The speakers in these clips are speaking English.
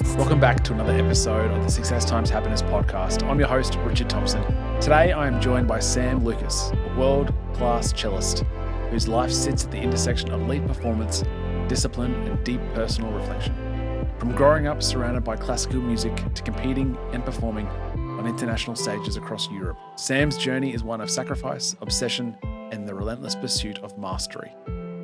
Welcome back to another episode of the Success Times Happiness podcast. I'm your host, Richard Thompson. Today, I am joined by Sam Lucas, a world-class cellist whose life sits at the intersection of elite performance, discipline, and deep personal reflection. From growing up surrounded by classical music to competing and performing on international stages across Europe, Sam's journey is one of sacrifice, obsession, and the relentless pursuit of mastery.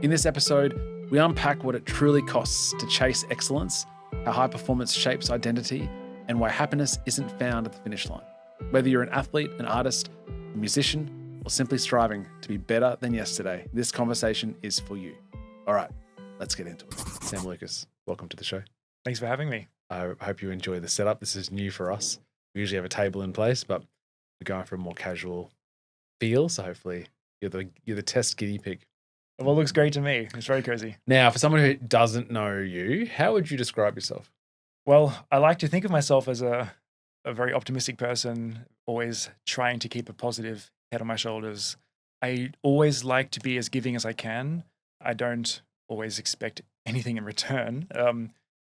In this episode, we unpack what it truly costs to chase excellence, how high performance shapes identity, and why happiness isn't found at the finish line. Whether you're an athlete, an artist, a musician, or simply striving to be better than yesterday, this conversation is for you. All right, let's get into it. Sam Lucas, welcome to the show. Thanks for having me. I hope you enjoy the setup. This is new for us. We usually have a table in place, but we're going for a more casual feel. So hopefully you're the test guinea pig. Well, it looks great to me. It's very cozy. Now, for someone who doesn't know you, how would you describe yourself? Well, I like to think of myself as a very optimistic person, always trying to keep a positive head on my shoulders. I always like to be as giving as I can. I don't always expect anything in return.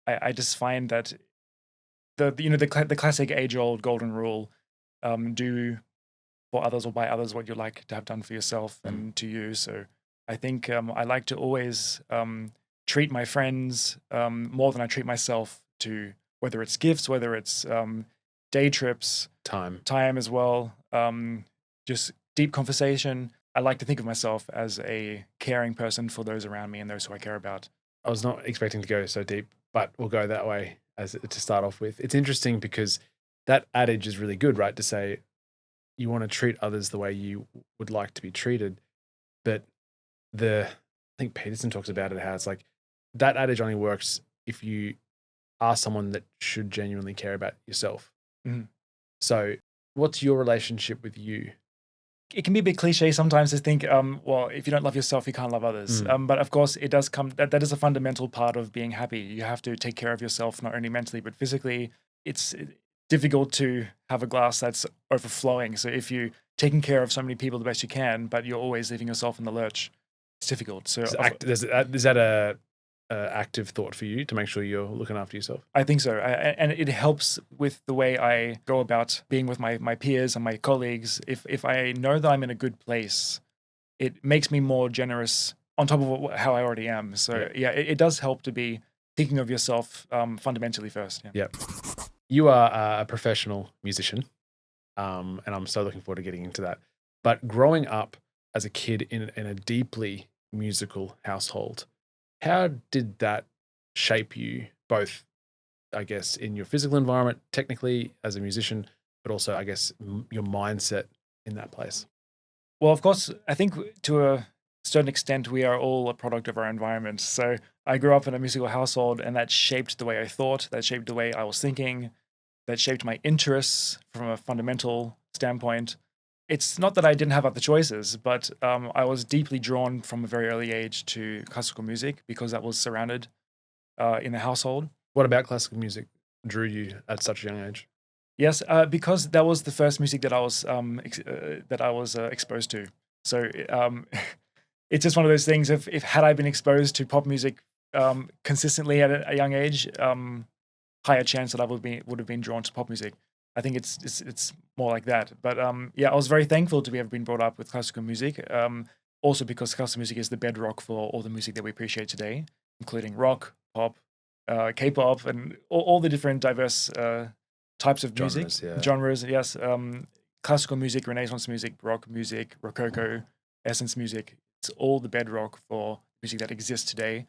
I just find that the classic age-old golden rule, do for others or by others what you like to have done for yourself and to you. So I think I like to always treat my friends more than I treat myself, to whether it's gifts, whether it's day trips, time as well, just deep conversation. I like to think of myself as a caring person for those around me and those who I care about. I was not expecting to go so deep, but we'll go that way to start off with. It's interesting because that adage is really good, right? To say you want to treat others the way you would like to be treated. But I think Peterson talks about it, how it's like that adage only works if you are someone that should genuinely care about yourself. Mm-hmm. So what's your relationship with you? It can be a bit cliche sometimes to think, well, if you don't love yourself, you can't love others. But of course, it does come, that is a fundamental part of being happy. You have to take care of yourself, not only mentally, but physically. It's difficult to have a glass that's overflowing. So if you're taking care of so many people the best you can, but you're always leaving yourself in the lurch, it's difficult. So is that a active thought for you to make sure you're looking after yourself? I think so. And it helps with the way I go about being with my peers and my colleagues. If I know that I'm in a good place, it makes me more generous on top of how I already am. So yeah, it does help to be thinking of yourself fundamentally first. Yeah. You are a professional musician, and I'm so looking forward to getting into that. But growing up as a kid in a deeply musical household, how did that shape you, both, I guess, in your physical environment, technically as a musician, but also, I guess, your mindset in that place? Well, of course, I think to a certain extent, we are all a product of our environment. So I grew up in a musical household, and that shaped the way I thought, that shaped the way I was thinking, that shaped my interests from a fundamental standpoint. It's not that I didn't have other choices, but I was deeply drawn from a very early age to classical music because that was surrounded in the household. What about classical music drew you at such a young age? Yes, because that was the first music that I was exposed to. So it's just one of those things. If had I been exposed to pop music consistently at a young age, higher chance that I would have been drawn to pop music. I think it's more like that. But yeah, I was very thankful to have been brought up with classical music. Also because classical music is the bedrock for all the music that we appreciate today, including rock, pop, K-pop, and all the different diverse types of music. Genres, yes. Classical music, Renaissance music, rock music, Rococo, Essence music. It's all the bedrock for music that exists today.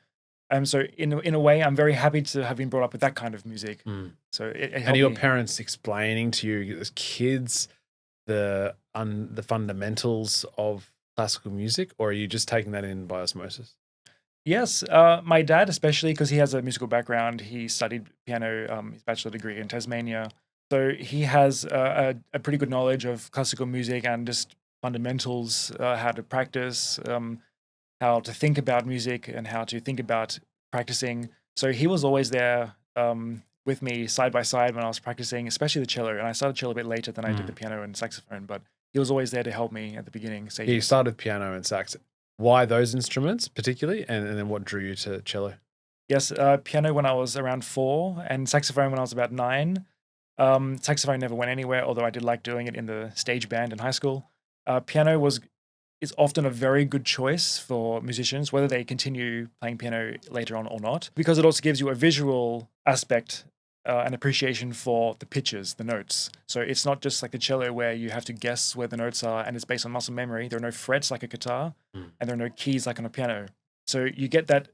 So in a way, I'm very happy to have been brought up with that kind of music. So it helped. And your parents explaining to you as kids the fundamentals of classical music, or are you just taking that in by osmosis? Yes, my dad especially, because he has a musical background. He studied piano, his bachelor degree in Tasmania. So he has a pretty good knowledge of classical music and just fundamentals, how to practice, how to think about music and how to think about practicing. So he was always there with me side by side when I was practicing, especially the cello. And I started cello a bit later than I did the piano and saxophone, but he was always there to help me at the beginning. So you started piano and sax. Why those instruments particularly? And then what drew you to cello? Yes, piano when I was around 4, and saxophone when I was about 9. Saxophone never went anywhere, although I did like doing it in the stage band in high school. Piano is often a very good choice for musicians, whether they continue playing piano later on or not, because it also gives you a visual aspect and appreciation for the pitches, the notes. So it's not just like the cello where you have to guess where the notes are and it's based on muscle memory. There are no frets like a guitar, and there are no keys like on a piano. So you get that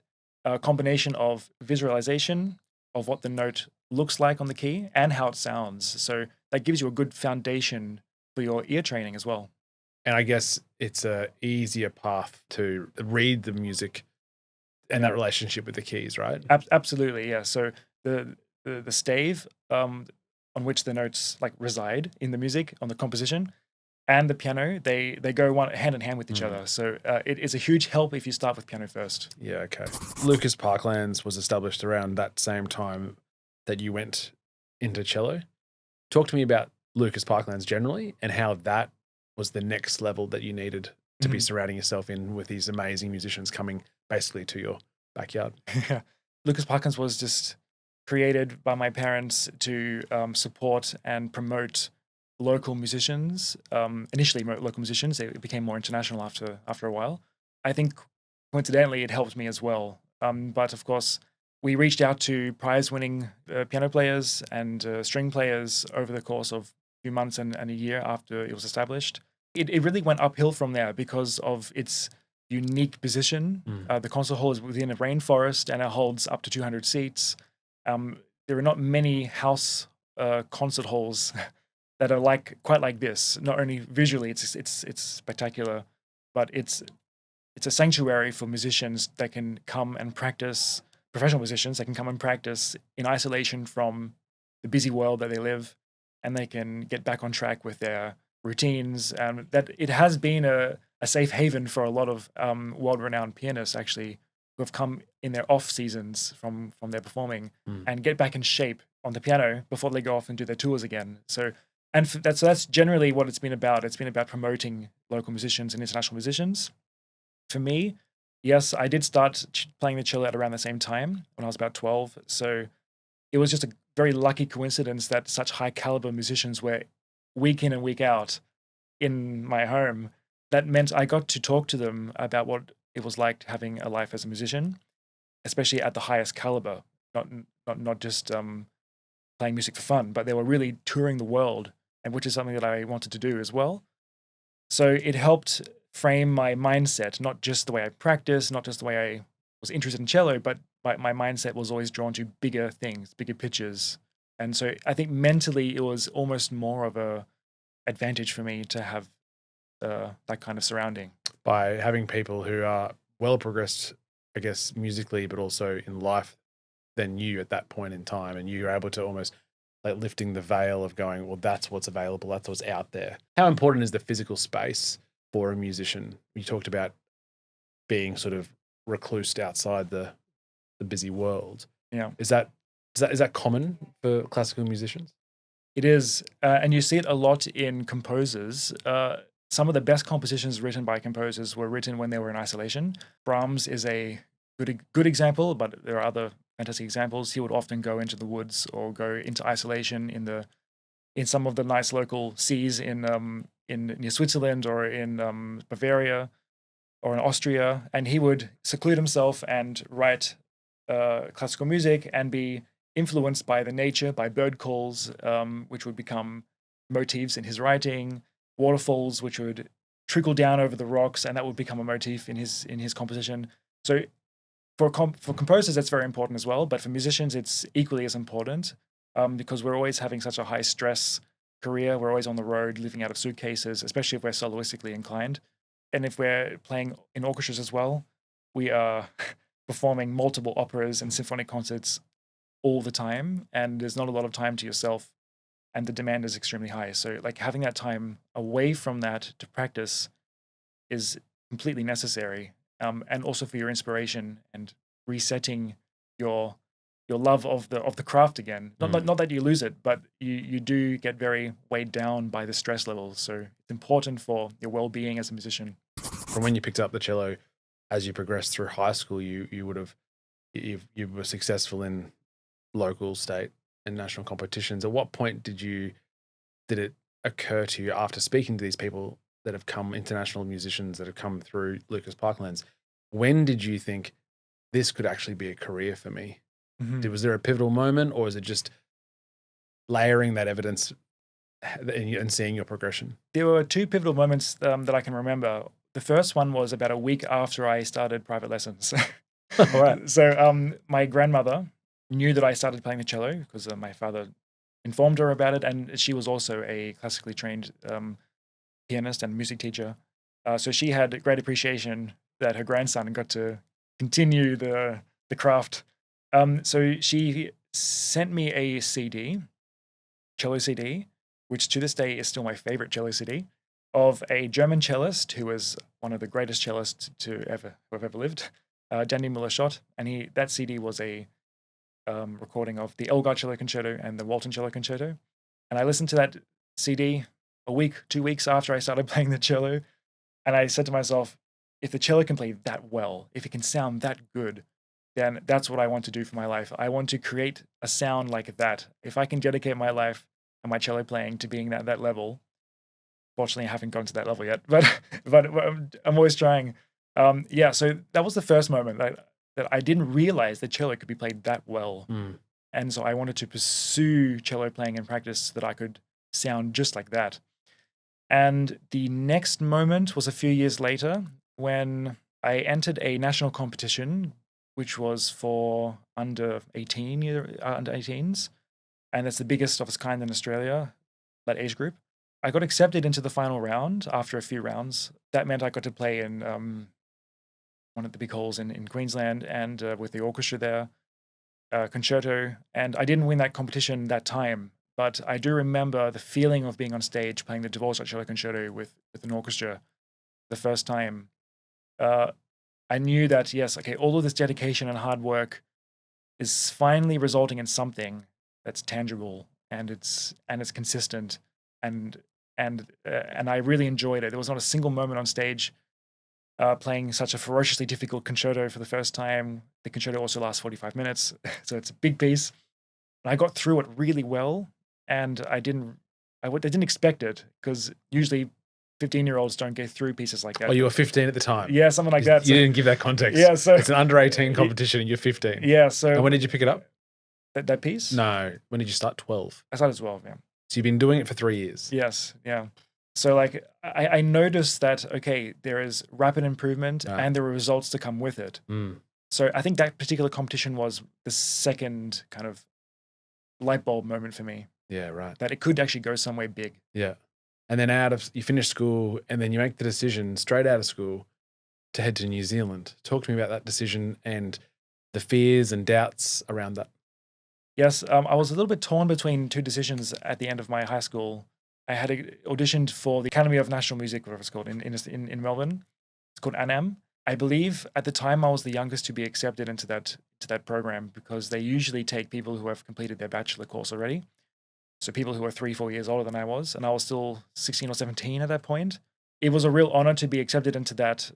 combination of visualization of what the note looks like on the key and how it sounds. So that gives you a good foundation for your ear training as well. And I guess it's a easier path to read the music and that relationship with the keys, right? Absolutely, yeah. So the stave on which the notes like reside in the music on the composition and the piano, they go one hand in hand with each other. So it is a huge help if you start with piano first. Yeah, okay. Lucas Parklands was established around that same time that you went into cello. Talk to me about Lucas Parklands generally and how that was the next level that you needed to be surrounding yourself in with these amazing musicians coming basically to your backyard. Lucas Parklands was just created by my parents to support and promote local musicians. Initially, local musicians. It became more international after a while. I think coincidentally, it helped me as well. But of course, we reached out to prize-winning piano players and string players over the course of a few months and a year after it was established. It really went uphill from there because of its unique position. The concert hall is within a rainforest and it holds up to 200 seats. There are not many house concert halls that are quite like this. Not only visually, it's spectacular, but it's a sanctuary for musicians that can come and practice. Professional musicians that can come and practice in isolation from the busy world that they live, and they can get back on track with their routines. And that it has been a safe haven for a lot of world-renowned pianists actually who have come in their off seasons from their performing and get back in shape on the piano before they go off and do their tours again. So that's generally what it's been about. It's been about promoting local musicians and international musicians. For me, yes, I did start playing the cello at around the same time when I was about 12. So it was just a very lucky coincidence that such high caliber musicians were week in and week out in my home. That meant I got to talk to them about what it was like having a life as a musician, especially at the highest caliber, not just playing music for fun, but they were really touring the world, and which is something that I wanted to do as well. So it helped frame my mindset, not just the way I practice, not just the way I was interested in cello, but my mindset was always drawn to bigger things, bigger pictures. And so I think mentally it was almost more of a advantage for me to have that kind of surrounding. By having people who are well progressed, I guess, musically, but also in life than you at that point in time. And you're able to almost like lifting the veil of going, well, that's what's available. That's what's out there. How important is the physical space for a musician? You talked about being sort of reclused outside the busy world. Yeah. Is that common for classical musicians? It is. And you see it a lot in composers. Some of the best compositions written by composers were written when they were in isolation. Brahms is a good example, but there are other fantastic examples. He would often go into the woods or go into isolation in some of the nice local seas in near Switzerland or in Bavaria or in Austria, and he would seclude himself and write classical music and be influenced by the nature, by bird calls, which would become motifs in his writing, waterfalls which would trickle down over the rocks, and that would become a motif in his composition. So for composers, that's very important as well, but for musicians, it's equally as important because we're always having such a high stress career. We're always on the road, living out of suitcases, especially if we're soloistically inclined. And if we're playing in orchestras as well, we are performing multiple operas and symphonic concerts all the time, and there's not a lot of time to yourself, and the demand is extremely high. So like having that time away from that to practice is completely necessary, and also for your inspiration and resetting your love of the craft again. Not that you lose it, but you do get very weighed down by the stress levels. So it's important for your well-being as a musician. From when you picked up the cello, as you progressed through high school, you would have you were successful in local, state, and national competitions. At what point did it occur to you after speaking to these people that have come, international musicians that have come through Lucas Parklands? When did you think this could actually be a career for me? Was there a pivotal moment, or is it just layering that evidence and seeing your progression? There were two pivotal moments that I can remember. The first one was about a week after I started private lessons. All right. So my grandmother knew that I started playing the cello because my father informed her about it, and she was also a classically trained pianist and music teacher. So she had great appreciation that her grandson got to continue the craft. So she sent me a CD, cello CD, which to this day is still my favorite cello CD, of a German cellist who was one of the greatest cellists who have ever lived, Daniel Müller-Schott. And that CD was a recording of the Elgar Cello Concerto and the Walton Cello Concerto. And I listened to that CD a week, 2 weeks after I started playing the cello. And I said to myself, if the cello can play that well, if it can sound that good, then that's what I want to do for my life. I want to create a sound like that. If I can dedicate my life and my cello playing to being at that level, fortunately I haven't gone to that level yet, but I'm always trying. So that was the first moment that I didn't realize that cello could be played that well. And so I wanted to pursue cello playing in practice so that I could sound just like that. And the next moment was a few years later when I entered a national competition, which was for under 18s. And it's the biggest of its kind in Australia, that age group. I got accepted into the final round after a few rounds. That meant I got to play in one of the big halls in Queensland and with the orchestra there, concerto. And I didn't win that competition that time, but I do remember the feeling of being on stage playing the Dvorak Cello Concerto with an orchestra the first time. I knew that, yes, okay, all of this dedication and hard work is finally resulting in something that's tangible and it's consistent, and I really enjoyed it. There was not a single moment on stage playing such a ferociously difficult concerto for the first time. The concerto also lasts 45 minutes, so it's a big piece. And I got through it really well, and I didn't expect it, because usually 15-year-olds don't get through pieces like that. Oh, you were 15 at the time? Yeah, something like that. You didn't give that context. Yeah, so it's an under 18 competition and you're 15. Yeah, so and when did you pick it up? That piece? No, when did you start? 12. I started 12, yeah. So you've been doing it for 3 years. Yes, yeah. So like I noticed that, okay, there is rapid improvement and there are results to come with it. So I think that particular competition was the second kind of light bulb moment for me. Yeah, right. That it could actually go somewhere big. Yeah. And then you finish school and then you make the decision straight out of school to head to New Zealand. Talk to me about that decision and the fears and doubts around that. Yes, I was a little bit torn between two decisions at the end of my high school. I had auditioned for the Academy of National Music, whatever it's called, in Melbourne. It's called ANAM. I believe at the time I was the youngest to be accepted into that program, because they usually take people who have completed their bachelor course already. So people who are 3-4 years older than I was, and I was still 16 or 17 at that point. It was a real honor to be accepted into that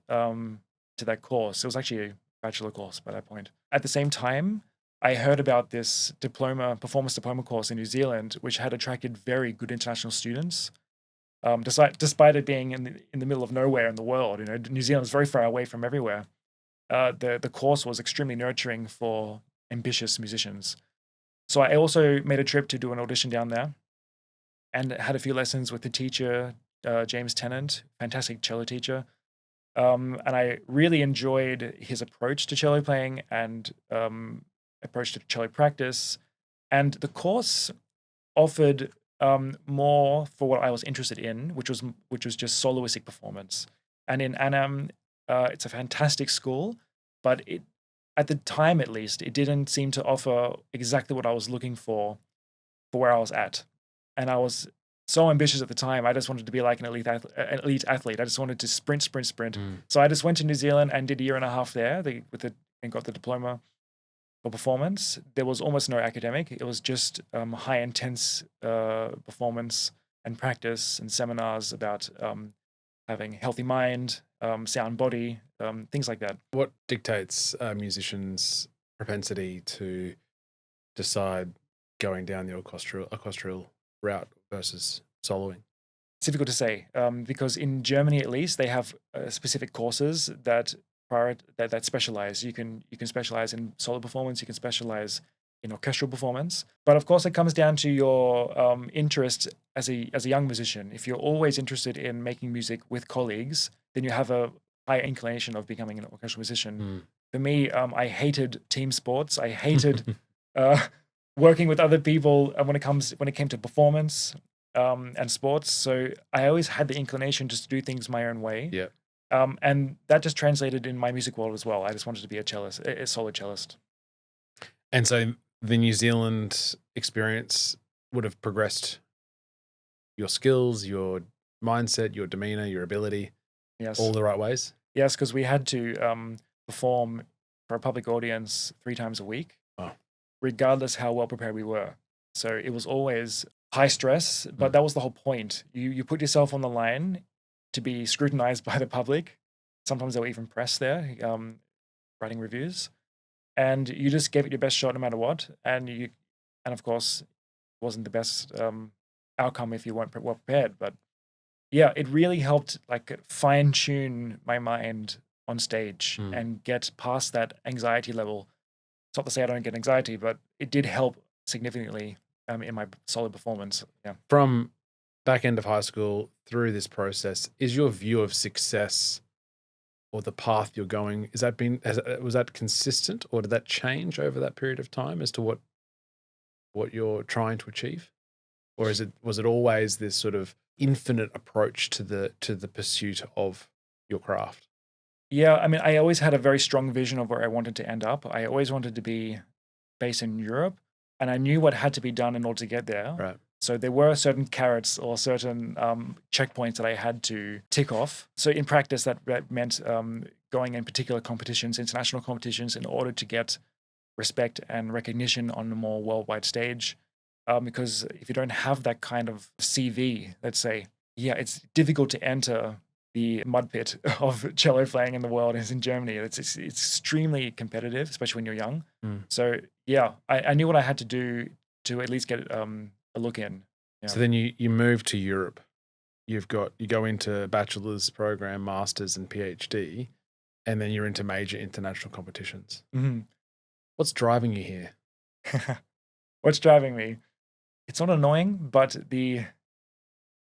course. It was actually a bachelor course by that point. At the same time, I heard about this performance diploma course in New Zealand, which had attracted very good international students. Despite it being in the middle of nowhere in the world, New Zealand is very far away from everywhere. The course was extremely nurturing for ambitious musicians. So I also made a trip to do an audition down there, and had a few lessons with the teacher, James Tennant, fantastic cello teacher. And I really enjoyed his approach to cello playing and approach to cello practice. And the course offered more for what I was interested in, which was just soloistic performance. And in ANAM, it's a fantastic school, but at the time, at least, it didn't seem to offer exactly what I was looking for where I was at. And I was so ambitious at the time. I just wanted to be like an elite athlete. I just wanted to sprint. So I just went to New Zealand and did a year and a half there and got the diploma for performance. There was almost no academic. It was just high intense performance and practice and seminars about having a healthy mind, sound body, things like that. What dictates a musician's propensity to decide going down the orchestral route versus soloing? It's difficult to say because in Germany, at least, they have specific courses that that specialize. You can specialize in solo performance. You can specialize in orchestral performance. But of course, it comes down to your interest as a young musician. If you're always interested in making music with colleagues, then you have a high inclination of becoming an orchestral musician. For me, I hated team sports. I hated working with other people when it came to performance and sports. So I always had the inclination just to do things my own way. Yeah. And that just translated in my music world as well. I just wanted to be a solo cellist. And so the New Zealand experience would have progressed your skills, your mindset, your demeanor, your ability, Yes. all the right ways? Yes, because we had to perform for a public audience 3 times a week, Wow. regardless how well prepared we were. So it was always high stress, but that was the whole point. You put yourself on the line to be scrutinized by the public. Sometimes they were even press there, writing reviews, and you just gave it your best shot no matter what. And of course, it wasn't the best outcome if you weren't well prepared. But yeah, it really helped like fine tune my mind on stage and get past that anxiety level. It's not to say I don't get anxiety, but it did help significantly in my solo performance. Yeah. From back end of high school through this process, is your view of success or the path you're going, was that consistent, or did that change over that period of time as to what you're trying to achieve? Or was it always this sort of infinite approach to the pursuit of your craft? Yeah, I mean, I always had a very strong vision of where I wanted to end up. I always wanted to be based in Europe, and I knew what had to be done in order to get there. Right. So there were certain carrots or certain checkpoints that I had to tick off. So in practice, that meant going in particular competitions, international competitions, in order to get respect and recognition on a more worldwide stage. Because if you don't have that kind of CV, let's say, yeah, it's difficult to enter the mud pit of cello playing in the world is in Germany. It's extremely competitive, especially when you're young. So yeah, I knew what I had to do to at least get a look in. Yeah. So then you move to Europe. You go into bachelor's program, master's, and PhD, and then you're into major international competitions. Mm-hmm. What's driving you here? What's driving me? It's not annoying, but the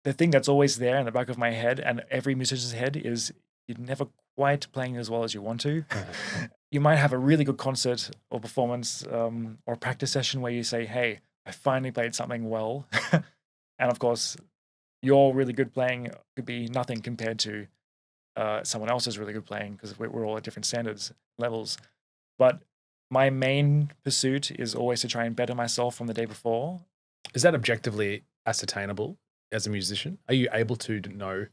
thing that's always there in the back of my head and every musician's head is you're never quite playing as well as you want to. You might have a really good concert or performance or practice session where you say, hey, I finally played something well. And of course, your really good playing could be nothing compared to someone else's really good playing because we're all at different standards, levels. But my main pursuit is always to try and better myself from the day before. Is that objectively ascertainable as a musician? Are you able to know?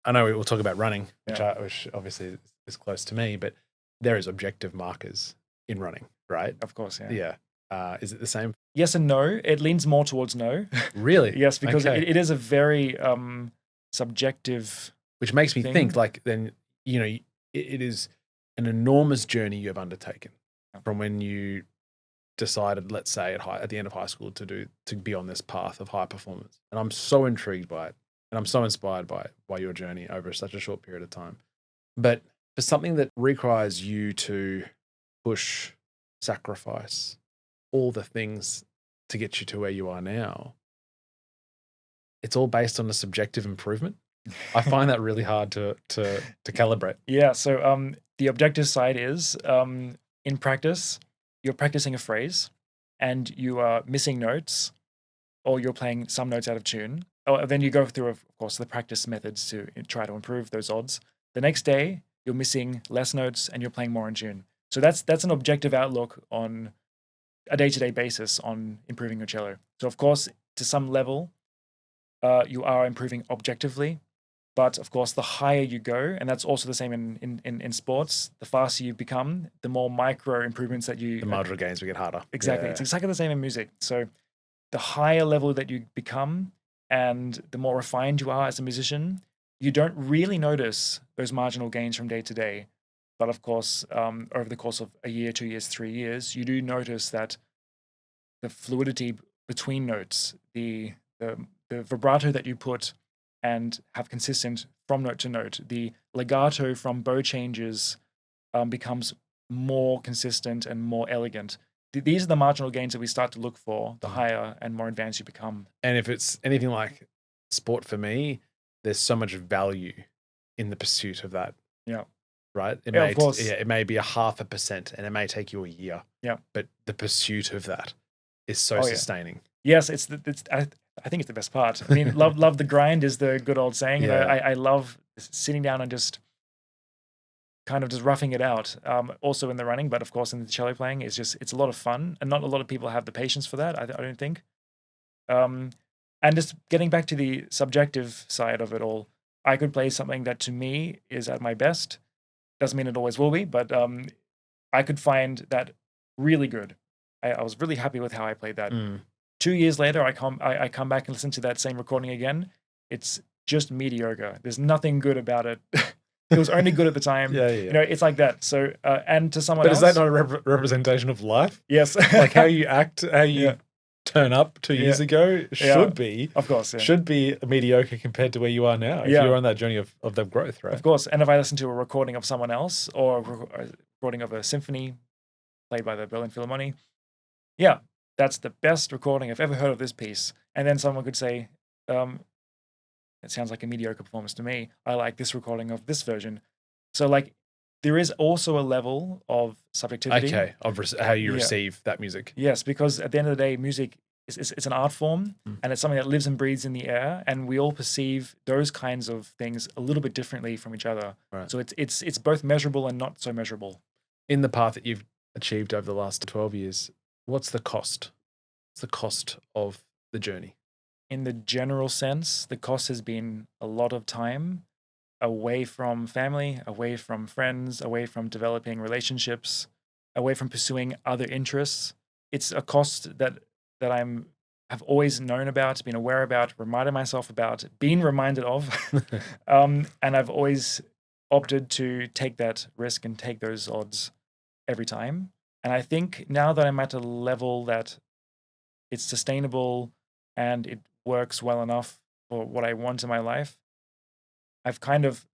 I know we'll talk about running, which obviously is close to me, but there is objective markers in running, right? Of course, yeah. Yeah. Is it the same? Yes and no. It leans more towards no. Really? Yes, because Okay. it is a very subjective. Which makes me thing. think like then, it is an enormous journey you have undertaken from when you decided, let's say at the end of high school to be on this path of high performance. And I'm so intrigued by it. And I'm so inspired by your journey over such a short period of time. But for something that requires you to push, sacrifice, all the things to get you to where you are now, it's all based on a subjective improvement. I find that really hard to calibrate. Yeah. So the objective side is in practice, you're practicing a phrase and you are missing notes or you're playing some notes out of tune. Then you go through, of course, the practice methods to try to improve those odds. The next day, you're missing less notes and you're playing more in tune. So that's an objective outlook on a day-to-day basis on improving your cello. So of course, to some level, you are improving objectively. But of course, the higher you go, and that's also the same in sports, the faster you become, the more micro improvements that you... The marginal gains will get harder. Exactly. Yeah. It's exactly the same in music. So the higher level that you become and the more refined you are as a musician, you don't really notice those marginal gains from day to day. But of course, over the course of a year, 2 years, 3 years, you do notice that the fluidity between notes, the vibrato that you put and have consistent from note to note, the legato from bow changes becomes more consistent and more elegant. These are the marginal gains that we start to look for the higher and more advanced you become. And if it's anything like sport for me, there's so much value in the pursuit of that. Yeah. Right? Yeah, of course. It may be 0.5% and it may take you a year. Yeah. But the pursuit of that is so sustaining. Yes, I think it's the best part. I mean, love the grind is the good old saying. Yeah. And I love sitting down and just kind of just roughing it out. Also in the running, but of course in the cello playing, it's a lot of fun, and not a lot of people have the patience for that. I don't think. And just getting back to the subjective side of it all, I could play something that to me is at my best. Doesn't mean it always will be, but I could find that really good. I was really happy with how I played that. 2 years later, I come back and listen to that same recording again. It's just mediocre. There's nothing good about it. It was only good at the time. Yeah. You know, it's like that. So, and to someone But else. is that not a representation of life? Yes. Like how you act, how you turn up 2 years ago should be. Of course. Yeah. Should be mediocre compared to where you are now. If you're on that journey of that growth, right? Of course. And if I listen to a recording of someone else or a recording of a symphony played by the Berlin Philharmonic, yeah, that's the best recording I've ever heard of this piece. And then someone could say, it sounds like a mediocre performance to me. I like this recording of this version. So like there is also a level of subjectivity. Okay, of how you receive that music. Yes, because at the end of the day, music it's an art form and it's something that lives and breathes in the air, and we all perceive those kinds of things a little bit differently from each other. Right. So it's both measurable and not so measurable. In the path that you've achieved over the last 12 years, what's the cost? What's the cost of the journey? In the general sense, the cost has been a lot of time away from family, away from friends, away from developing relationships, away from pursuing other interests. It's a cost that have always known about, been aware about, reminded myself about, been reminded of, and I've always opted to take that risk and take those odds every time. And I think now that I'm at a level that it's sustainable and it works well enough for what I want in my life, I've kind of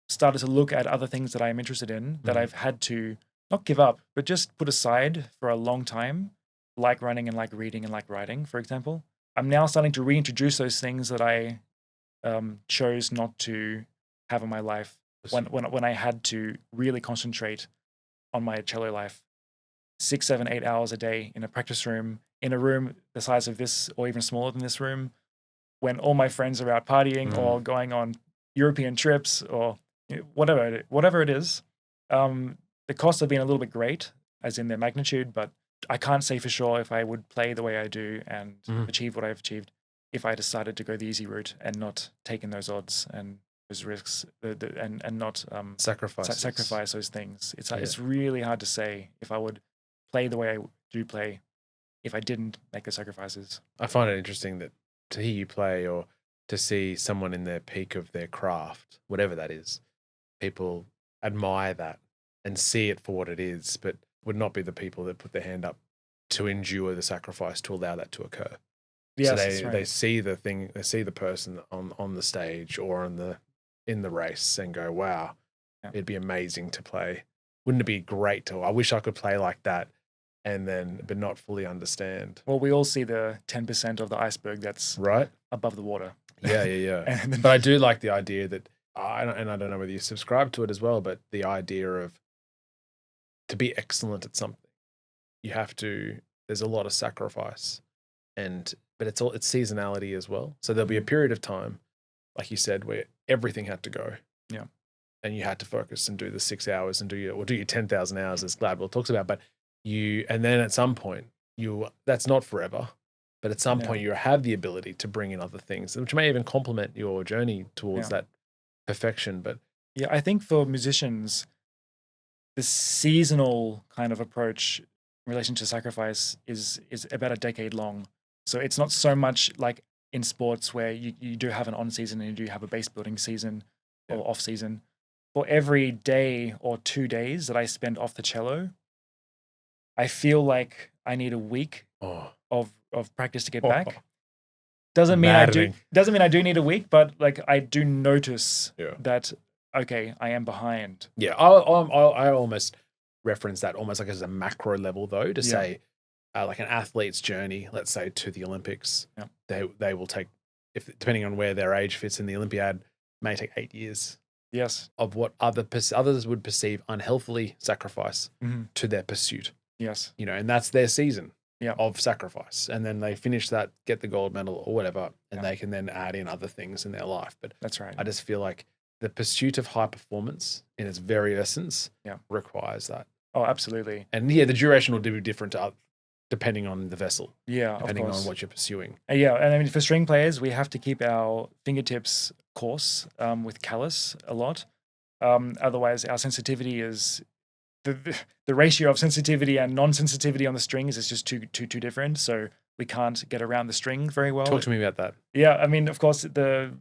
started to look at other things that I'm interested in that I've had to not give up, but just put aside for a long time, like running and like reading and like writing, for example. I'm now starting to reintroduce those things that I chose not to have in my life when I had to really concentrate on my cello life. 6, 7, 8 hours a day in a practice room, in a room the size of this or even smaller than this room, when all my friends are out partying or going on European trips or whatever it is. The costs have been a little bit great, as in their magnitude, but I can't say for sure if I would play the way I do and achieve what I've achieved if I decided to go the easy route and not taking those odds and those risks and not sacrifice those things. It's really hard to say if I would play the way I do play if I didn't make the sacrifices. I find it interesting that to hear you play or to see someone in their peak of their craft, whatever that is, people admire that and see it for what it is, but would not be the people that put their hand up to endure the sacrifice to allow that to occur. Yes, so they see the thing, they see the person on the stage or in the race and go, wow, it'd be amazing to play. Wouldn't it be great to, I wish I could play like that, but not fully understand. Well, we all see the 10% of the iceberg that's right above the water. Yeah. But I do like the idea that, and I don't know whether you subscribe to it as well, but the idea of to be excellent at something, there's a lot of sacrifice, but it's seasonality as well. So there'll be a period of time, like you said, where everything had to go. Yeah. And you had to focus and do the 6 hours and do your 10,000 hours, as Gladwell talks about. But and then at some point, that's not forever, but at some point you have the ability to bring in other things, which may even complement your journey towards that perfection. But yeah, I think for musicians, the seasonal kind of approach in relation to sacrifice is about a decade long. So it's not so much like in sports where you do have an on season and you do have a base building season or off season. for every day or 2 days that I spend off the cello, I feel like I need a week Oh, of practice to get back. Doesn't mean maddening. I do need a week, but like I do notice Yeah. that okay, I am behind. Yeah, I almost reference that almost like as a macro level though, to Yeah. say like an athlete's journey, let's say to the Olympics, Yeah. they will take, if depending on where their age fits in the Olympiad, may take 8 years Yes. of what others would perceive unhealthily sacrifice Mhm. to their pursuit. Yes. You know, and that's their season Yeah. of sacrifice. And then they finish that, get the gold medal or whatever, and Yeah. they can then add in other things in their life. But That's right. I just feel like the pursuit of high performance in its very essence Yeah. requires that. Oh, absolutely. And yeah, the duration will be different depending on the vessel, Yeah, depending of on course. what you're pursuing. Yeah, and I mean, for string players, we have to keep our fingertips coarse with callus a lot. Otherwise, our sensitivity is the ratio of sensitivity and non-sensitivity on the strings is just too different. So we can't get around the string very well. Talk to me about that. Yeah, I mean, of course, the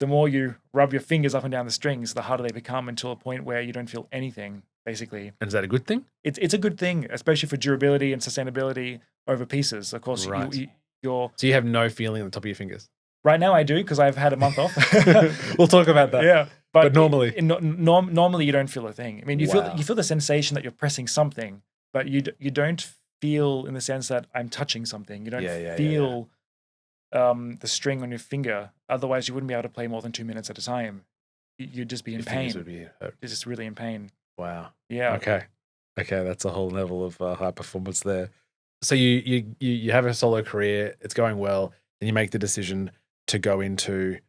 more you rub your fingers up and down the strings, the harder they become until a point where you don't feel anything, basically. And is that a good thing? It's a good thing, especially for durability and sustainability over pieces. Of course, Right. you're So you have no feeling on the top of your fingers? right now I do because I've had a month off. We'll talk about that. Yeah, But normally? normally you don't feel a thing. I mean, you Wow. feel the sensation that you're pressing something, but you don't feel in the sense that I'm touching something. You don't feel the string on your finger. Otherwise, you wouldn't be able to play more than 2 minutes at a time. You'd just be in Your fingers pain. would be hurt. You're just really in pain. Wow. Yeah. Okay, that's a whole level of high performance there. So you have a solo career, it's going well, and you make the decision to go into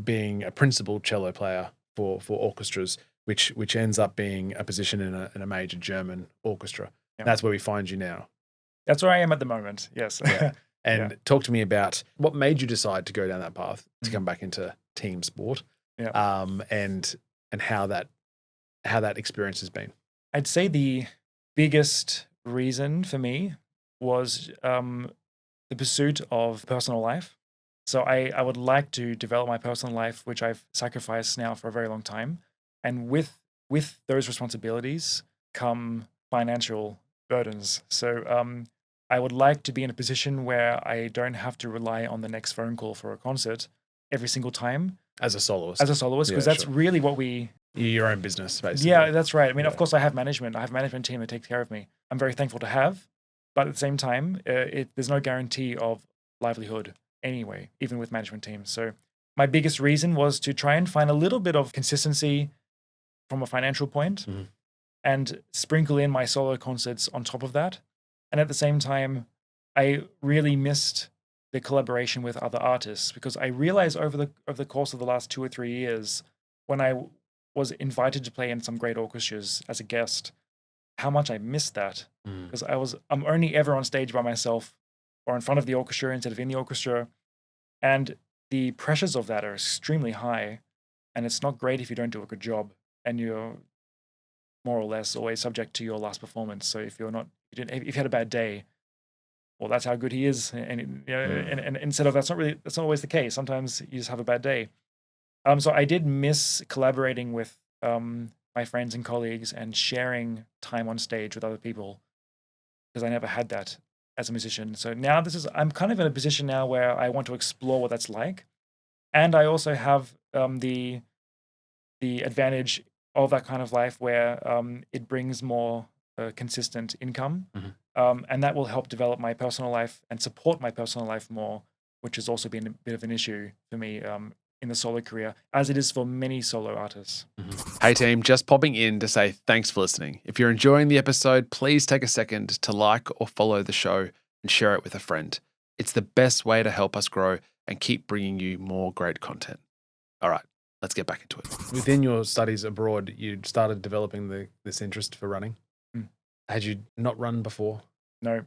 being a principal cello player for orchestras, which ends up being a position in a major German orchestra. Yeah. That's where we find you now. That's where I am at the moment. Yes. Yeah. And talk to me about what made you decide to go down that path to come back into team sport. Yeah. And how that experience has been. I'd say the biggest reason for me was the pursuit of personal life. So I would like to develop my personal life, which I've sacrificed now for a very long time. And with those responsibilities come financial burdens. So I would like to be in a position where I don't have to rely on the next phone call for a concert every single time. As a soloist. Because that's really what we... Your own business, basically. Yeah, that's right. I mean, of course, I have management. I have a management team that takes care of me. I'm very thankful to have. But at the same time, there's no guarantee of livelihood anyway, even with management teams. So my biggest reason was to try and find a little bit of consistency from a financial point and sprinkle in my solo concerts on top of that. And at the same time, I really missed the collaboration with other artists because I realized over the course of the last 2 or 3 years, when I was invited to play in some great orchestras as a guest, how much I missed that because I'm only ever on stage by myself or in front of the orchestra instead of in the orchestra, and the pressures of that are extremely high, and it's not great if you don't do a good job, and you're more or less always subject to your last performance. So if if you had a bad day, well, that's how good he is, and and instead of that's not always the case. Sometimes you just have a bad day. So I did miss collaborating with my friends and colleagues and sharing time on stage with other people because I never had that as a musician. So now I'm kind of in a position now where I want to explore what that's like, and I also have the advantage of that kind of life where it brings more consistent income, and that will help develop my personal life and support my personal life more, which has also been a bit of an issue for me in the solo career, as it is for many solo artists. Hey team, just popping in to say thanks for listening. If you're enjoying the episode, please take a second to like or follow the show and share it with a friend. It's the best way to help us grow and keep bringing you more great content. All right, let's get back into it. Within your studies abroad, you started developing this interest for running. Had you not run before? No.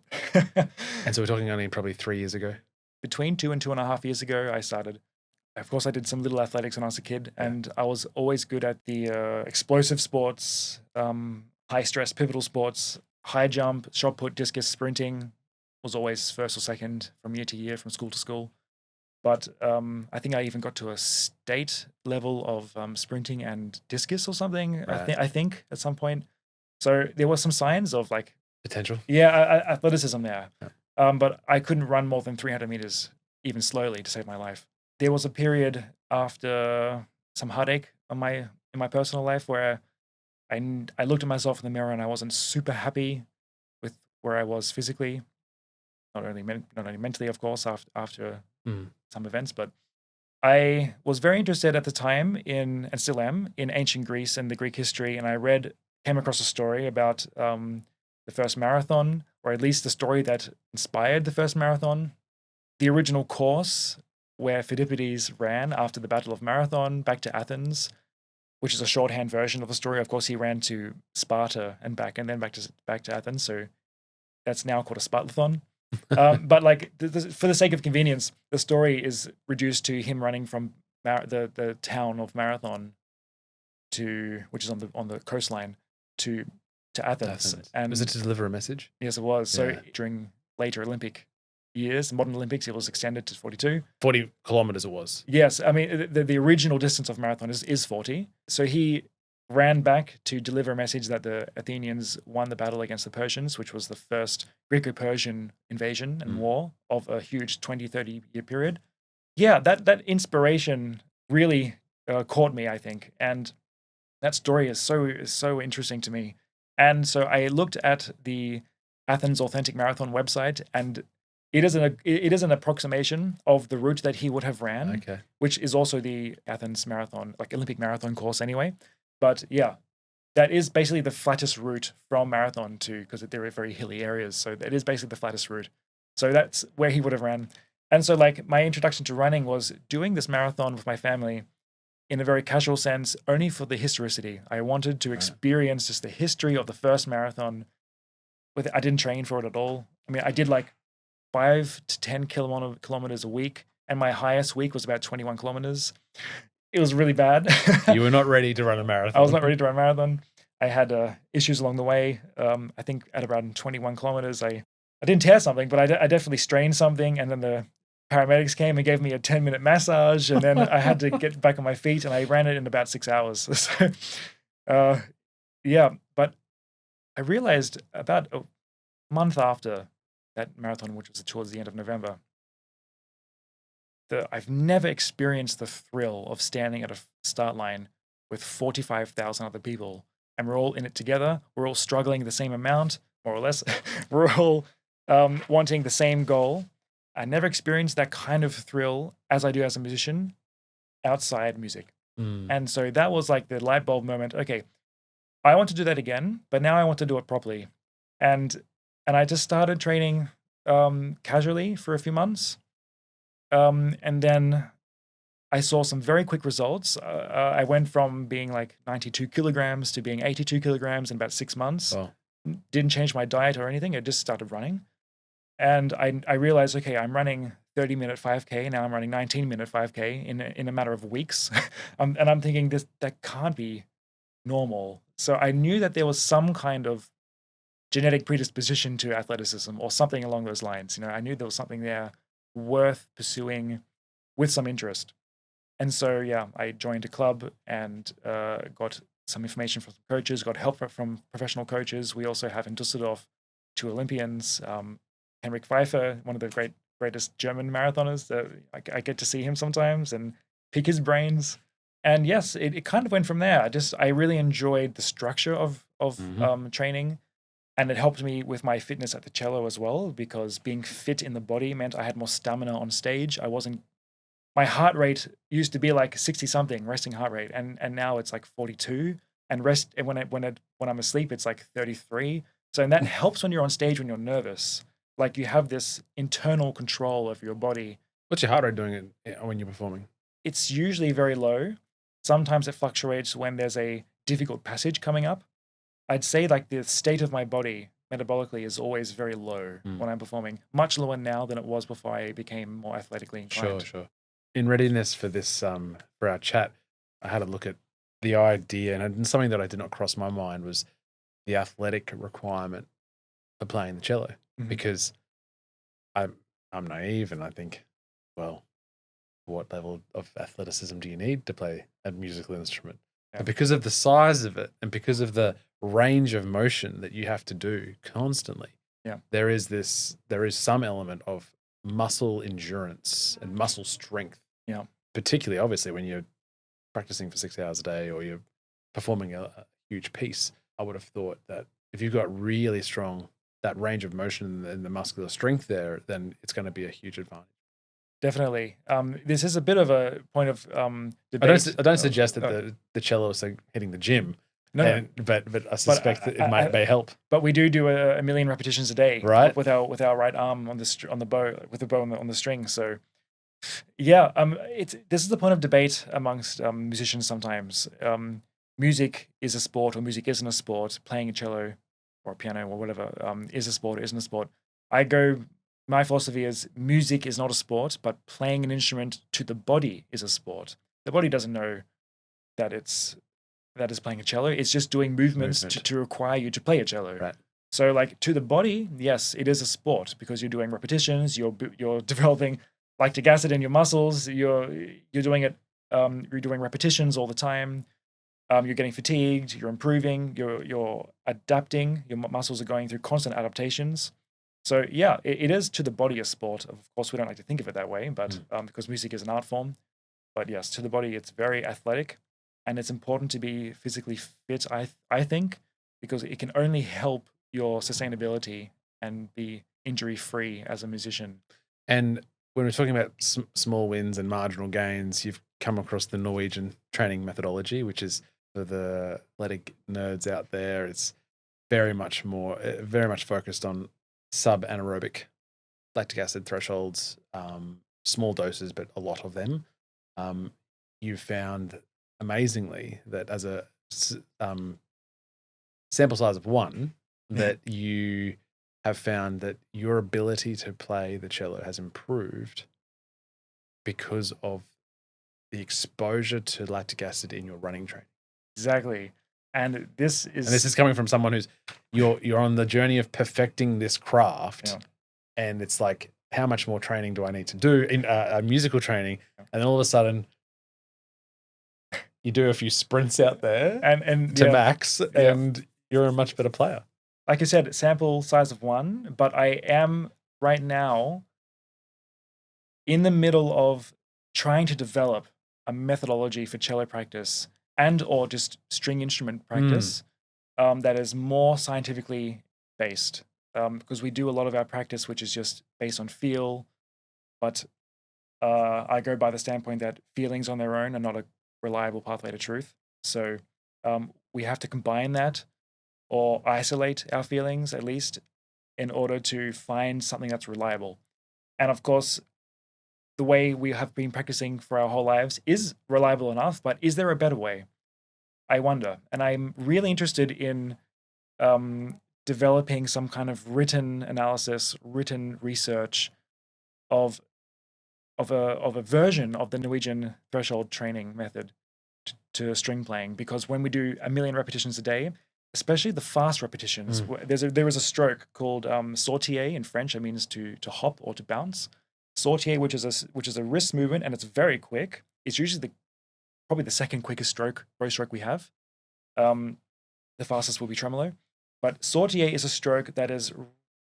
And so we're talking only probably 3 years ago? Between 2 and 2.5 years ago, I started. Of course, I did some little athletics when I was a kid, and I was always good at the explosive sports, high stress, pivotal sports, high jump, shot put, discus, sprinting. Was always first or second from year to year, from school to school. But I think I even got to a state level of sprinting and discus or something. Right. I think at some point. So there were some signs of like, Potential. yeah, athleticism there. Yeah. But I couldn't run more than 300 meters, even slowly, to save my life. There was a period after some heartache in my personal life where I looked at myself in the mirror and I wasn't super happy with where I was physically, not only mentally, of course, after some events, but I was very interested at the time in, and still am, in ancient Greece and the Greek history, and came across a story about the first marathon, or at least the story that inspired the first marathon. The original course where Phidippides ran after the Battle of Marathon back to Athens, which is a shorthand version of the story. Of course, he ran to Sparta and back, and then back to Athens. So that's now called a Spartathlon. But like for the sake of convenience, the story is reduced to him running from the town of Marathon which is on the coastline, to Athens. And was it to deliver a message? Yes, it was. So Yeah. during later Olympic years, modern Olympics, it was extended to 42. 40 kilometers it was. Yes, I mean the original distance of marathon is 40. So he ran back to deliver a message that the Athenians won the battle against the Persians, which was the first Greco-Persian invasion and war of a huge 20, 30-year period. Yeah, that inspiration really caught me, I think. And that story is so interesting to me. And so I looked at the Athens Authentic Marathon website, and it is an approximation of the route that he would have ran, Okay. which is also the Athens Marathon, like Olympic marathon course anyway. But yeah, that is basically the flattest route from Marathon because there are very hilly areas. So that is basically the flattest route. So that's where he would have ran. And so like my introduction to running was doing this marathon with my family in a very casual sense, only for the historicity. I wanted to experience just the history of the first marathon. I didn't train for it at all. I mean, I did like 5 to 10 kilometers a week, and my highest week was about 21 kilometers. It was really bad. You were not ready to run a marathon. I was not ready to run a marathon. I had issues along the way. I think at around 21 kilometers, I didn't tear something, but I definitely strained something, and then the paramedics came and gave me a 10-minute massage, and then I had to get back on my feet, and I ran it in about 6 hours. So, yeah, but I realized about a month after that marathon, which was towards the end of November, I've never experienced the thrill of standing at a start line with 45,000 other people, and we're all in it together. We're all struggling the same amount, more or less. We're all wanting the same goal. I never experienced that kind of thrill as I do as a musician outside music. And so that was like the light bulb moment. Okay, I want to do that again, but now I want to do it properly. And I just started training casually for a few months. And then I saw some very quick results. I went from being like 92 kilograms to being 82 kilograms in about 6 months. Oh. Didn't change my diet or anything. I just started running. And I realized, okay, I'm running 30-minute 5K. Now I'm running 19-minute 5K in a matter of weeks. And I'm thinking that can't be normal. So I knew that there was some kind of genetic predisposition to athleticism or something along those lines. I knew there was something there worth pursuing with some interest. And so, yeah, I joined a club and got some information from coaches, got help from professional coaches. We also have in Düsseldorf 2 Olympians, Henrik Pfeiffer, one of the greatest German marathoners. I get to see him sometimes and pick his brains. And yes, it kind of went from there. I really enjoyed the structure of training, and it helped me with my fitness at the cello as well, because being fit in the body meant I had more stamina on stage. My heart rate used to be like 60 something resting heart rate, and now it's like 42, and when I'm asleep it's like 33. So that helps when you're on stage when you're nervous. Like you have this internal control of your body. What's your heart rate doing when you're performing? It's usually very low. Sometimes it fluctuates when there's a difficult passage coming up. I'd say like the state of my body metabolically is always very low when I'm performing. Much lower now than it was before I became more athletically inclined. Sure. In readiness for this, for our chat, I had a look at the idea, and something that I did not cross my mind was the athletic requirement for playing the cello, because I'm naive, and I think, well, what level of athleticism do you need to play a musical instrument? Yeah. But because of the size of it and because of the range of motion that you have to do constantly, there is some element of muscle endurance and muscle strength. Yeah. Particularly, obviously, when you're practicing for 6 hours a day or you're performing a huge piece. I would have thought that if you've got really strong that range of motion and the muscular strength there, then it's going to be a huge advantage. Definitely. This is a bit of a point of debate. I don't suggest that the cello is like hitting the gym. No. But I suspect that it may help. But we do a million repetitions a day, right? With our right arm on the bow, with the bow on the string. So, yeah, this is the point of debate amongst musicians sometimes. Music is a sport, or music isn't a sport. Playing a cello or a piano or whatever is a sport or isn't a sport. My philosophy is music is not a sport, but playing an instrument to the body is a sport. The body doesn't know that it's playing a cello. It's just doing movements to require you to play a cello. Right. So, like, to the body, yes, it is a sport because you're doing repetitions. You're developing lactic acid in your muscles. You're doing it. You're doing repetitions all the time. You're getting fatigued. You're improving. You're adapting. Your muscles are going through constant adaptations. So yeah, it is to the body a sport. Of course, we don't like to think of it that way, but because music is an art form. But yes, to the body, it's very athletic, and it's important to be physically fit. I think because it can only help your sustainability and be injury-free as a musician. And when we're talking about small wins and marginal gains, you've come across the Norwegian training methodology, which is for the athletic nerds out there. It's very much focused on sub-anaerobic lactic acid thresholds, small doses, but a lot of them. You've found amazingly that as a sample size of one, that you have found that your ability to play the cello has improved because of the exposure to lactic acid in your running training. Exactly. And this is coming from someone who's you're on the journey of perfecting this craft, and it's like, how much more training do I need to do in musical training? And then all of a sudden, you do a few sprints out there and to max, and you're a much better player. Like I said, sample size of one, but I am right now in the middle of trying to develop a methodology for cello practice and or just string instrument practice that is more scientifically based. Because we do a lot of our practice which is just based on feel, but I go by the standpoint that feelings on their own are not a reliable pathway to truth. So we have to combine that or isolate our feelings at least in order to find something that's reliable. And of course, the way we have been practicing for our whole lives is reliable enough, but is there a better way? I wonder. And I'm really interested in developing some kind of written analysis, written research of a version of the Norwegian threshold training method to string playing. Because when we do a million repetitions a day, especially the fast repetitions, there is a stroke called sautier in French. It means to hop or to bounce. Sautier, which is a wrist movement, and it's very quick. It's usually probably the second quickest bow stroke we have. The fastest will be tremolo. But sautier is a stroke that is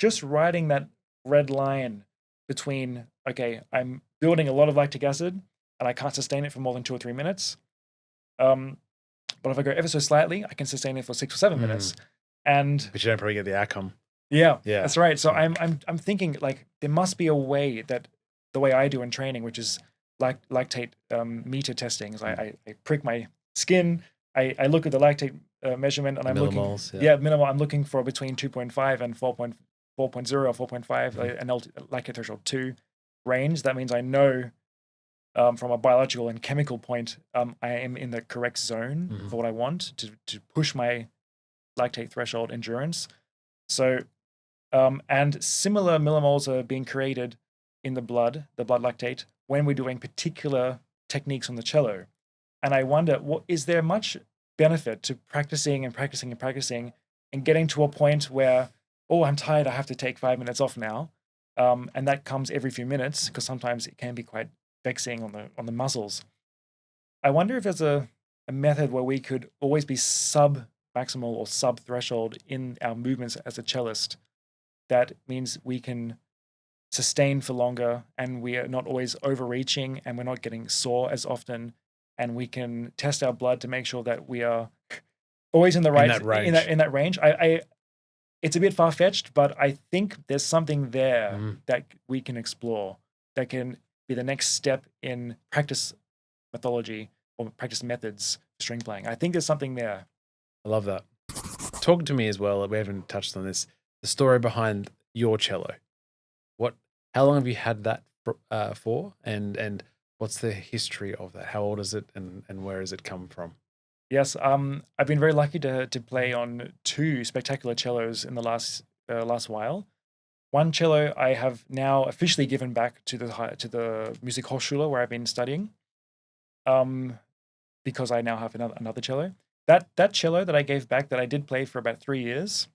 just riding that red line between, okay, I'm building a lot of lactic acid and I can't sustain it for more than 2 or 3 minutes. But if I go ever so slightly, I can sustain it for 6 or 7 minutes. But you don't probably get the outcome. Yeah, that's right. So I'm thinking like there must be a way that the way I do in training, which is lactate meter testing. Is I prick my skin, I look at the lactate measurement, and I'm millimoles, looking minimal. I'm looking for between 2.5 and 4.0 or 4.5 an lactate threshold 2 range. That means I know from a biological and chemical point, I am in the correct zone for what I want to push my lactate threshold endurance. So, and similar millimoles are being created in the blood lactate, when we're doing particular techniques on the cello. And I wonder, is there much benefit to practicing and getting to a point where, oh, I'm tired, I have to take 5 minutes off now. And that comes every few minutes, because sometimes it can be quite vexing on the muscles. I wonder if there's a method where we could always be sub maximal or sub threshold in our movements as a cellist. That means we can sustain for longer, and we are not always overreaching, and we're not getting sore as often, and we can test our blood to make sure that we are always in the right that range. in that range. I it's a bit far fetched, but I think there's something there that we can explore that can be the next step in practice methodology or practice methods for string playing. I think there's something there. I love that. Talk to me as well. We haven't touched on this. The story behind your cello. How long have you had that for? And what's the history of that? How old is it, and where has it come from? Yes, I've been very lucky to play on 2 spectacular cellos in the last while. One cello I have now officially given back to the Musikhochschule where I've been studying, because I now have another cello. That cello that I gave back, that I did play for about 3 years,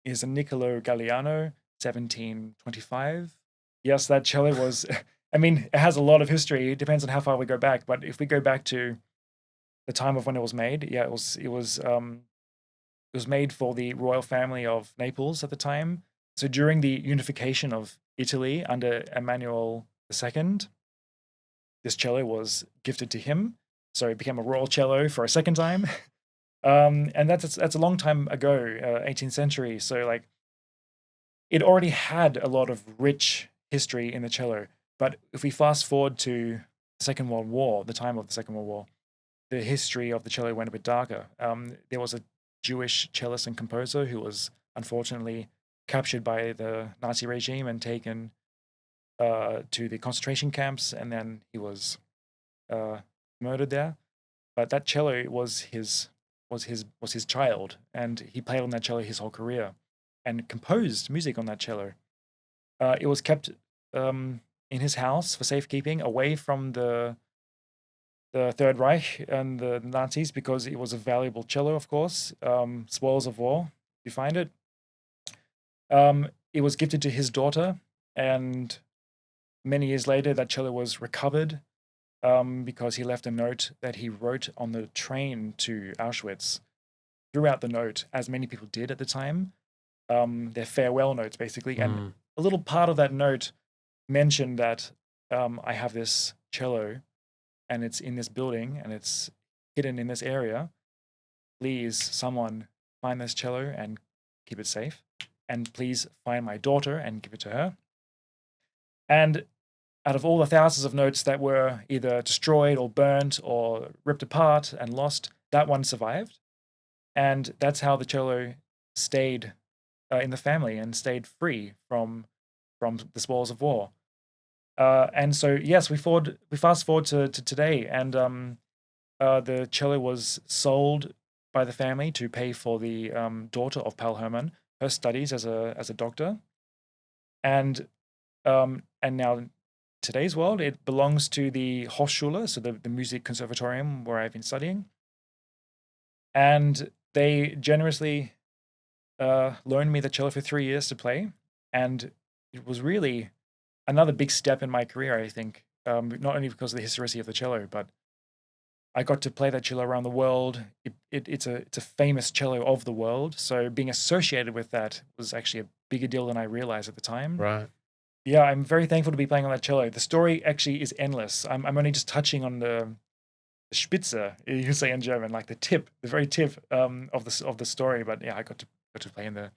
is a Niccolo Galliano 1725. Yes, that cello was. I mean, it has a lot of history. It depends on how far we go back, but if we go back to the time of when it was made, yeah, it was made for the royal family of Naples at the time. So during the unification of Italy under Emmanuel II, this cello was gifted to him. So it became a royal cello for a second time. And that's a long time ago, 18th century. So like, it already had a lot of rich history in the cello. But if we fast forward to the Second World War, the time of the Second World War, the history of the cello went a bit darker. There was a Jewish cellist and composer who was unfortunately captured by the Nazi regime and taken to the concentration camps, and then he was murdered there. But that cello was his child, and he played on that cello his whole career, and composed music on that cello. It was kept in his house for safekeeping, away from the Third Reich and the Nazis, because it was a valuable cello, of course. Spoils of war, you find it. It was gifted to his daughter, and many years later, that cello was recovered because he left a note that he wrote on the train to Auschwitz. Throughout the note, as many people did at the time, their farewell notes, basically. And a little part of that note mentioned that I have this cello, and it's in this building, and it's hidden in this area. Please, someone find this cello and keep it safe. And please find my daughter and give it to her. And out of all the thousands of notes that were either destroyed or burnt or ripped apart and lost, that one survived. And that's how the cello stayed in the family and stayed free from the spoils of war. And so, yes, we fast forward to today, and the cello was sold by the family to pay for the daughter of Paul Hermann, her studies as a doctor, and now today's world, it belongs to the Hochschule, so the music conservatorium where I've been studying, and they generously loaned me the cello for 3 years to play, and it was really another big step in my career, I think, not only because of the historicity of the cello, but I got to play that cello around the world. It's a famous cello of the world, so being associated with that was actually a bigger deal than I realized at the time. Right. Yeah, I'm very thankful to be playing on that cello. The story actually is endless. I'm only just touching on the Spitze, you say in German, like the very tip of the story. But yeah, I got to play in the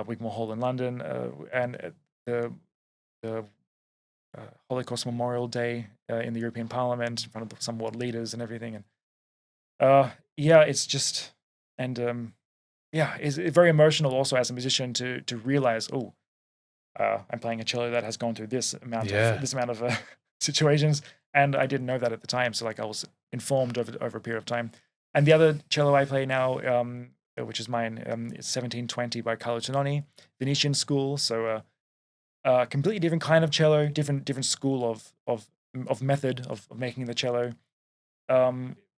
Wigmore Hall in London, and the Holocaust Memorial Day in the European Parliament in front of some world leaders and everything. And yeah, it's just, and yeah, it's very emotional also as a musician to realize, I'm playing a cello that has gone through this amount of situations, and I didn't know that at the time. So like I was informed over a period of time. And the other cello I play now, which is mine, is 1720 by Carlo Tononi, Venetian school. So completely different kind of cello, different school of method of making the cello.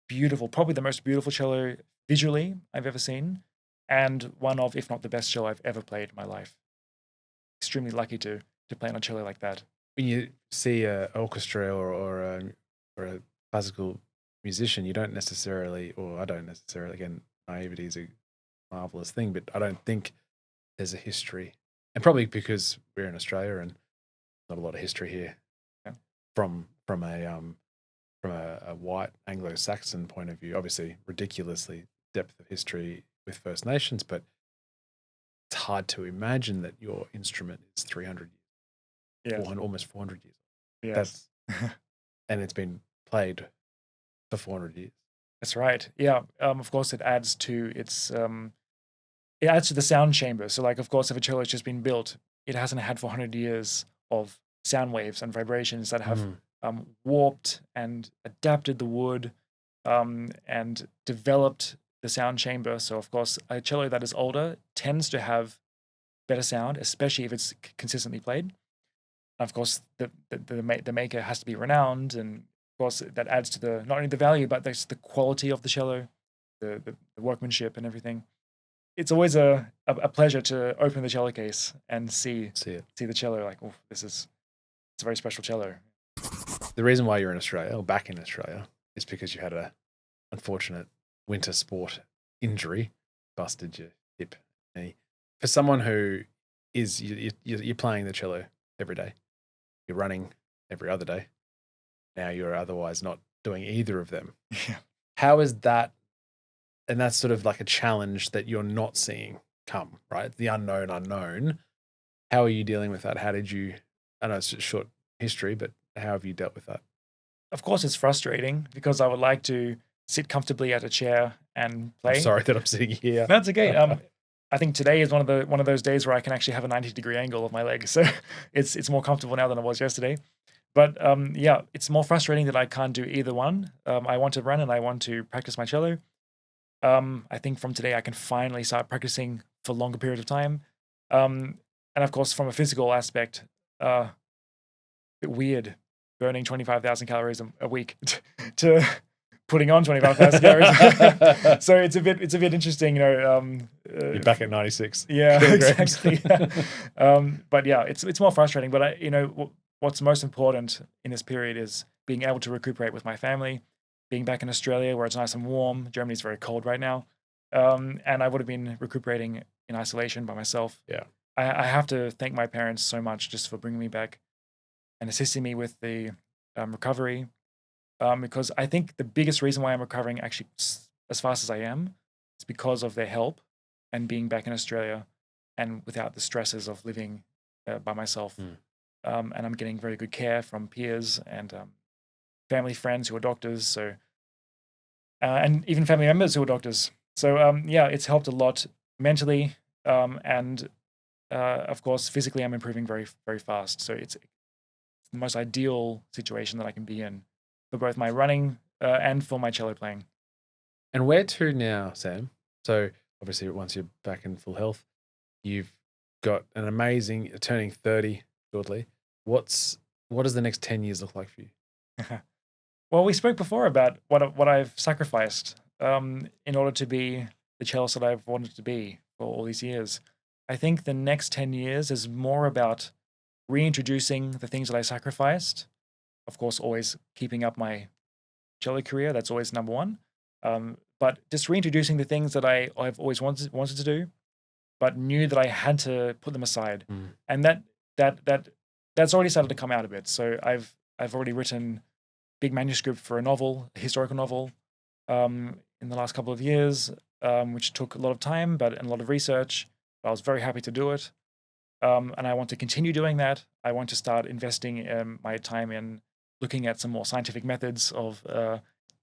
Beautiful, probably the most beautiful cello visually I've ever seen, and one of, if not the best cello I've ever played in my life. Extremely lucky to play on a cello like that. when you see a orchestra or a classical musician, you don't necessarily, or I don't necessarily. Again, naivety is a marvelous thing, but I don't think there's a history, and probably because we're in Australia and not a lot of history here Yeah. from a white Anglo-Saxon point of view. Obviously, ridiculously depth of history with First Nations, but it's hard to imagine that your instrument is 300 years, Yes. 400, almost 400 years. Yes. And it's been played for 400 years. That's right. Yeah. Of course, it adds to it adds to the sound chamber. So, like, of course, if a cello has just been built, it hasn't had 400 years of sound waves and vibrations that have warped and adapted the wood and developed the sound chamber. So, of course, a cello that is older tends to have better sound, especially if it's consistently played. Of course, the maker has to be renowned, and of course that adds to the not only the value but the quality of the cello, the workmanship and everything. It's always a pleasure to open the cello case and see the cello. Like, oh, it's a very special cello. The reason why you're in Australia or back in Australia is because you had a unfortunate winter sport injury, busted your hip knee. For someone who is you're playing the cello every day. You're running every other day. Now you're otherwise not doing either of them. Yeah. How is that? And that's sort of like a challenge that you're not seeing come, right? The unknown. How are you dealing with that? How did you, I know it's a short history, but how have you dealt with that? Of course, it's frustrating because I would like to sit comfortably at a chair and play. I'm sorry that I'm sitting here. That's okay. I think today is one of those days where I can actually have a 90-degree angle of my leg, so it's more comfortable now than it was yesterday. But yeah, it's more frustrating that I can't do either one. I want to run and I want to practice my cello. I think from today I can finally start practicing for a longer period of time. And of course, from a physical aspect, a bit weird burning 25,000 calories a week to putting on 25,000 calories. So it's a bit interesting, You're back at 96. Yeah, exactly. But yeah, it's more frustrating. But what's most important in this period is being able to recuperate with my family, being back in Australia where it's nice and warm. Germany's very cold right now, and I would have been recuperating in isolation by myself. Yeah, I have to thank my parents so much just for bringing me back and assisting me with the recovery. Because I think the biggest reason why I'm recovering actually as fast as I am is because of their help and being back in Australia and without the stresses of living by myself. And I'm getting very good care from peers and family friends who are doctors. So, and even family members who are doctors. So yeah, it's helped a lot mentally, and of course physically I'm improving very, very fast. So it's the most ideal situation that I can be in for both my running and for my cello playing. And where to now, Sam? So obviously once you're back in full health, you've got an amazing, turning 30 shortly. What does the next 10 years look like for you? Well, we spoke before about what I've sacrificed in order to be the cellist that I've wanted to be for all these years. I think the next 10 years is more about reintroducing the things that I sacrificed. Of course, always keeping up my cello career. That's always number one. But just reintroducing the things that I've always wanted to do, but knew that I had to put them aside. And that's already started to come out a bit. So I've already written big manuscript for a novel, a historical novel, in the last couple of years, which took a lot of time and a lot of research. But I was very happy to do it. And I want to continue doing that. I want to start investing my time in looking at some more scientific methods of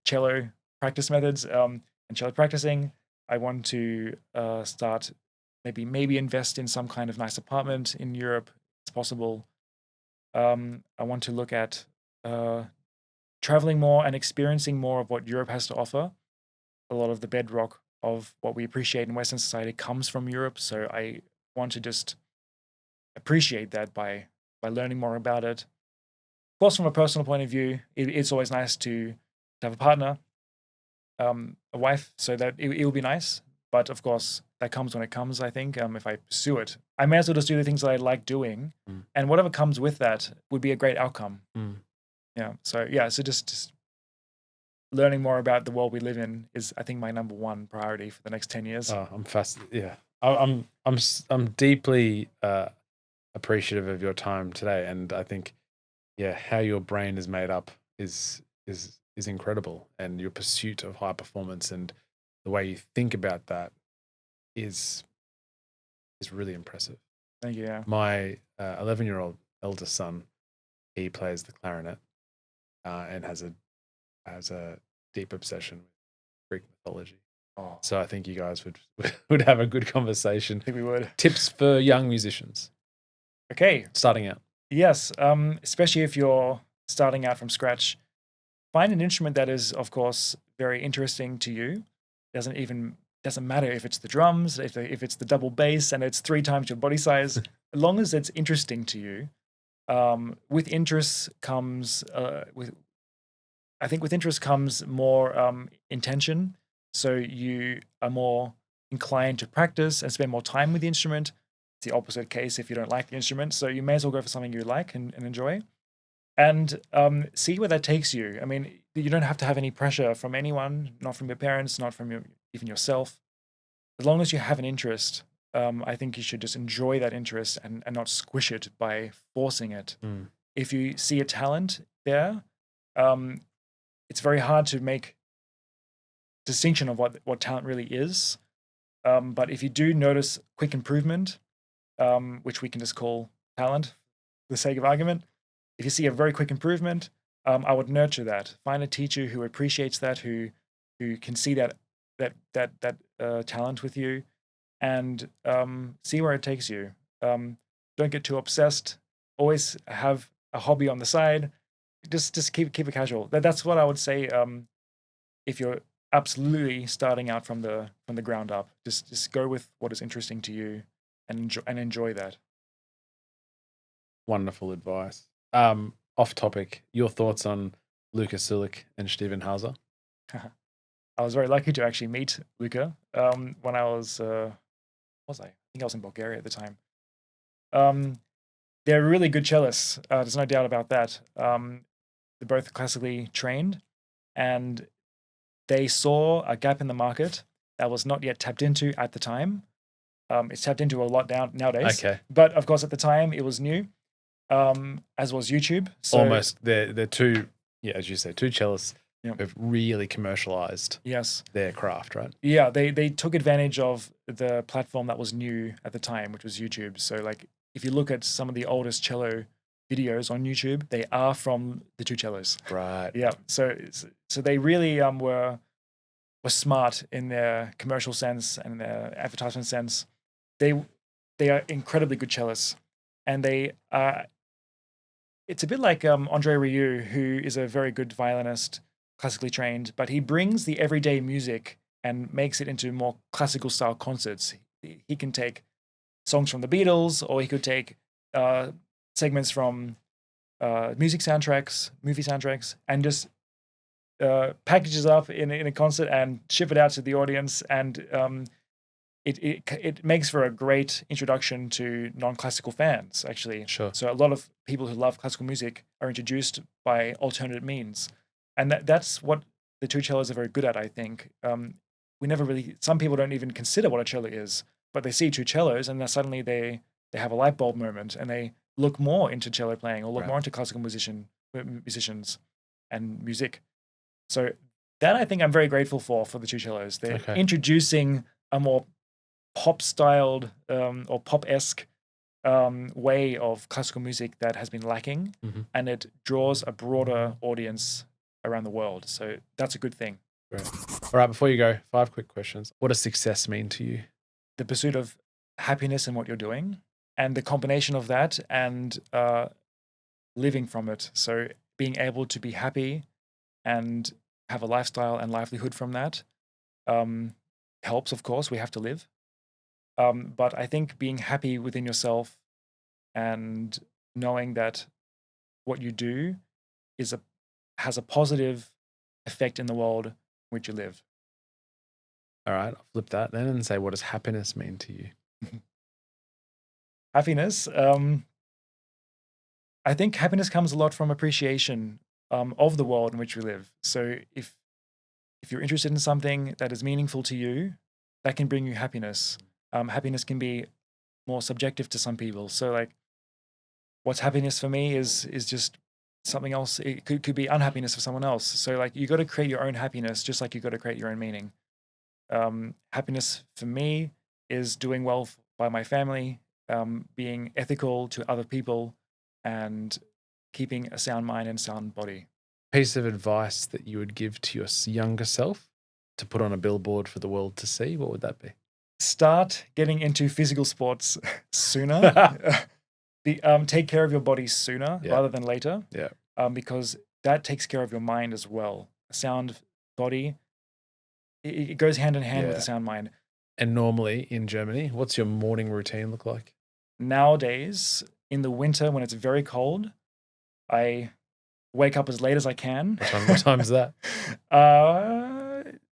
cello practice methods and cello practicing. I want to start maybe invest in some kind of nice apartment in Europe. It's possible. I want to look at traveling more and experiencing more of what Europe has to offer. A lot of the bedrock of what we appreciate in Western society comes from Europe. So I want to just appreciate that by learning more about it. Of course, from a personal point of view, it's always nice to have a partner, a wife, so that it will be nice. But of course, that comes when it comes. I think if I pursue it, I may as well just do the things that I like doing, and whatever comes with that would be a great outcome. Yeah. So just learning more about the world we live in is, I think, my number one priority for the next 10 years. Oh, I'm fascinated. Yeah, I'm deeply appreciative of your time today, and I think, how your brain is made up is incredible, and your pursuit of high performance and the way you think about that is really impressive. Thank you. Yeah. My 11-year-old eldest son, he plays the clarinet and has a deep obsession with Greek mythology. Oh, So I think you guys would have a good conversation. I think we would. Tips for young musicians Okay. starting out. Yes. Especially if you're starting out from scratch, find an instrument that is, of course, very interesting to you. Doesn't matter if it's the drums, if it's the double bass and it's 3 times your body size, as long as it's interesting to you. With interest comes with interest comes more intention. So you are more inclined to practice and spend more time with the instrument. It's the opposite case if you don't like the instrument. So you may as well go for something you like and enjoy, and see where that takes you. I mean, you don't have to have any pressure from anyone, not from your parents, not from even yourself. As long as you have an interest, I think you should just enjoy that interest and not squish it by forcing it. If you see a talent there, it's very hard to make distinction of what talent really is. But if you do notice quick improvement, which we can just call talent for the sake of argument, if you see a very quick improvement, I would nurture that. Find a teacher who appreciates that, who can see that talent with you, and see where it takes you. Don't get too obsessed. Always have a hobby on the side. Just keep it casual. That's what I would say. If you're absolutely starting out from the ground up, just go with what is interesting to you and enjoy that. Wonderful advice. Off topic, your thoughts on Luca Sulik and Steven Hauser? I was very lucky to actually meet Luca when I was I think I was in Bulgaria at the time. They're really good cellists. There's no doubt about that. They're both classically trained, and they saw a gap in the market that was not yet tapped into at the time. It's tapped into a lot nowadays. Okay. But of course, at the time, it was new, as was YouTube. So, almost, they're two, as you say, two cellists Yeah. who've really commercialized yes, their craft, right? yeah, they took advantage of the platform that was new at the time, which was YouTube. So, like, if you look at some of the oldest cello videos on YouTube, they are from the two cellos. Right. Yeah. So they really were smart in their commercial sense and their advertisement sense. They are incredibly good cellists, and they are. It's a bit like Andre Rieu, who is a very good violinist, classically trained, but he brings the everyday music and makes it into more classical style concerts. He can take songs from the Beatles, or he could take segments from movie soundtracks, and just packages up in a concert and ship it out to the audience. And it makes for a great introduction to non-classical fans, actually. Sure. So a lot of people who love classical music are introduced by alternate means. And that's what the two cellos are very good at, I think. Some people don't even consider what a cello is, but they see two cellos and then suddenly they have a light bulb moment and they look more into cello playing or look more into classical musicians and music. So that I think I'm very grateful for the two cellos. They're introducing a more pop-styled or pop-esque way of classical music that has been lacking, and it draws a broader audience around the world. So that's a good thing. Great. All right, before you go, 5 quick questions. What does success mean to you? The pursuit of happiness in what you're doing, and the combination of that and living from it. So being able to be happy and have a lifestyle and livelihood from that helps, of course. We have to live. But I think being happy within yourself and knowing that what you do has a positive effect in the world in which you live. All right, I'll flip that then and say, what does happiness mean to you? Happiness. I think happiness comes a lot from appreciation of the world in which we live. So if you're interested in something that is meaningful to you, that can bring you happiness. Happiness can be more subjective to some people. So like, what's happiness for me is just something else. It could be unhappiness for someone else. So like, you got to create your own happiness, just like you got to create your own meaning. Happiness for me is doing well by my family, being ethical to other people, and keeping a sound mind and sound body. Piece of advice that you would give to your younger self to put on a billboard for the world to see, what would that be? Start getting into physical sports sooner. Take care of your body sooner rather than later. Yeah. Because that takes care of your mind as well. A sound body, it goes hand in hand with a sound mind. And normally in Germany, what's your morning routine look like? Nowadays, in the winter when it's very cold, I wake up as late as I can. What time is that?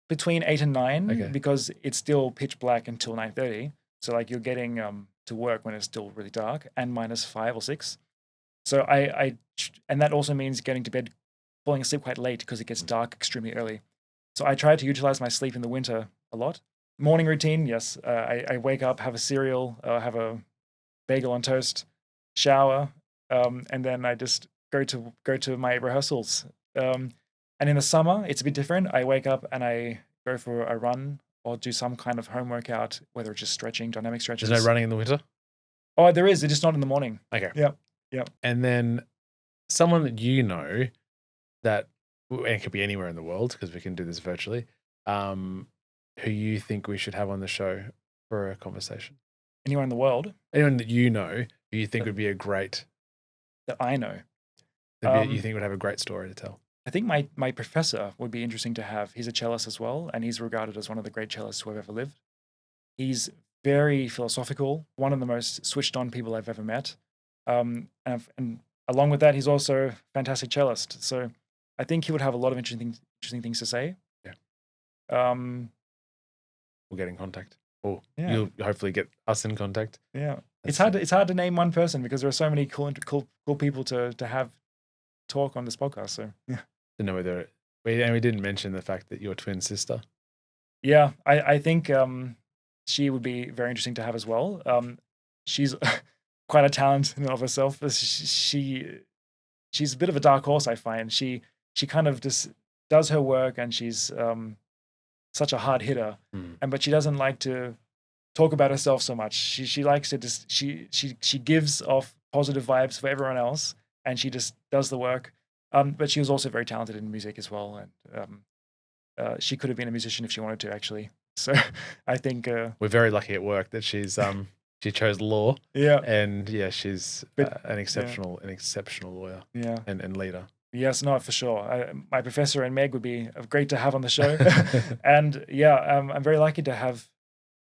Between 8 and 9, because it's still pitch black until 9:30. So like you're getting to work when it's still really dark, and -5 or 6. So and that also means getting to bed, falling asleep quite late because it gets dark extremely early. So I try to utilize my sleep in the winter a lot. Morning routine, yes. I wake up, have a cereal, have a bagel on toast, shower, and then I just go to my rehearsals. And in the summer, it's a bit different. I wake up and I go for a run or do some kind of home workout, whether it's just stretching, dynamic stretches. There's no running in the winter? Oh, there is. It's just not in the morning. Okay. Yep. And then someone that you know that, and it could be anywhere in the world because we can do this virtually, who you think we should have on the show for a conversation? Anyone in the world? Anyone that you know who you think would be a great... That I know. You think would have a great story to tell? I think my professor would be interesting to have. He's a cellist as well, and he's regarded as one of the great cellists who have ever lived. He's very philosophical, one of the most switched on people I've ever met. And along with that, he's also a fantastic cellist. So I think he would have a lot of interesting things to say. Yeah. We'll get in contact. Or you'll hopefully get us in contact. Yeah. It's hard to name one person because there are so many cool people to have talk on this podcast. So yeah. To know whether we didn't mention the fact that your twin sister. Yeah, I think she would be very interesting to have as well. She's quite a talent in and of herself. She's a bit of a dark horse, I find. She kind of just does her work, and she's such a hard hitter. But she doesn't like to talk about herself so much. She likes to just she gives off positive vibes for everyone else, and she just does the work. But she was also very talented in music as well, and she could have been a musician if she wanted to, actually. So I think we're very lucky at work that she's she chose law. Yeah, and she's an exceptional lawyer. Yeah, and leader. Yes, no, for sure. My professor and Meg would be great to have on the show, and I'm very lucky to have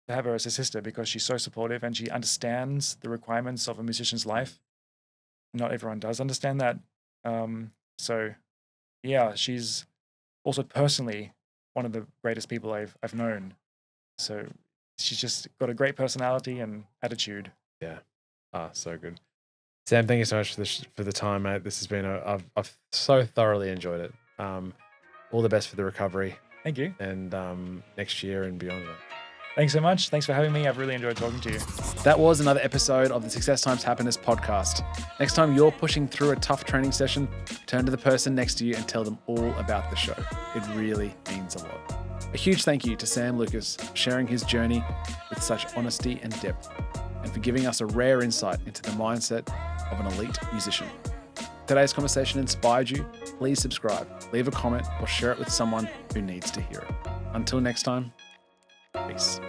her as a sister because she's so supportive and she understands the requirements of a musician's life. Not everyone does understand that. So yeah, she's also personally one of the greatest people I've known. So she's just got a great personality and attitude. Yeah. So good. Sam, thank you so much for the time, mate. This has been I've so thoroughly enjoyed it. All the best for the recovery. Thank you. And next year and beyond. Thanks so much. Thanks for having me. I've really enjoyed talking to you. That was another episode of the Success Times Happiness podcast. Next time you're pushing through a tough training session, turn to the person next to you and tell them all about the show. It really means a lot. A huge thank you to Sam Lucas for sharing his journey with such honesty and depth, and for giving us a rare insight into the mindset of an elite musician. If today's conversation inspired you, please subscribe, leave a comment, or share it with someone who needs to hear it. Until next time, peace.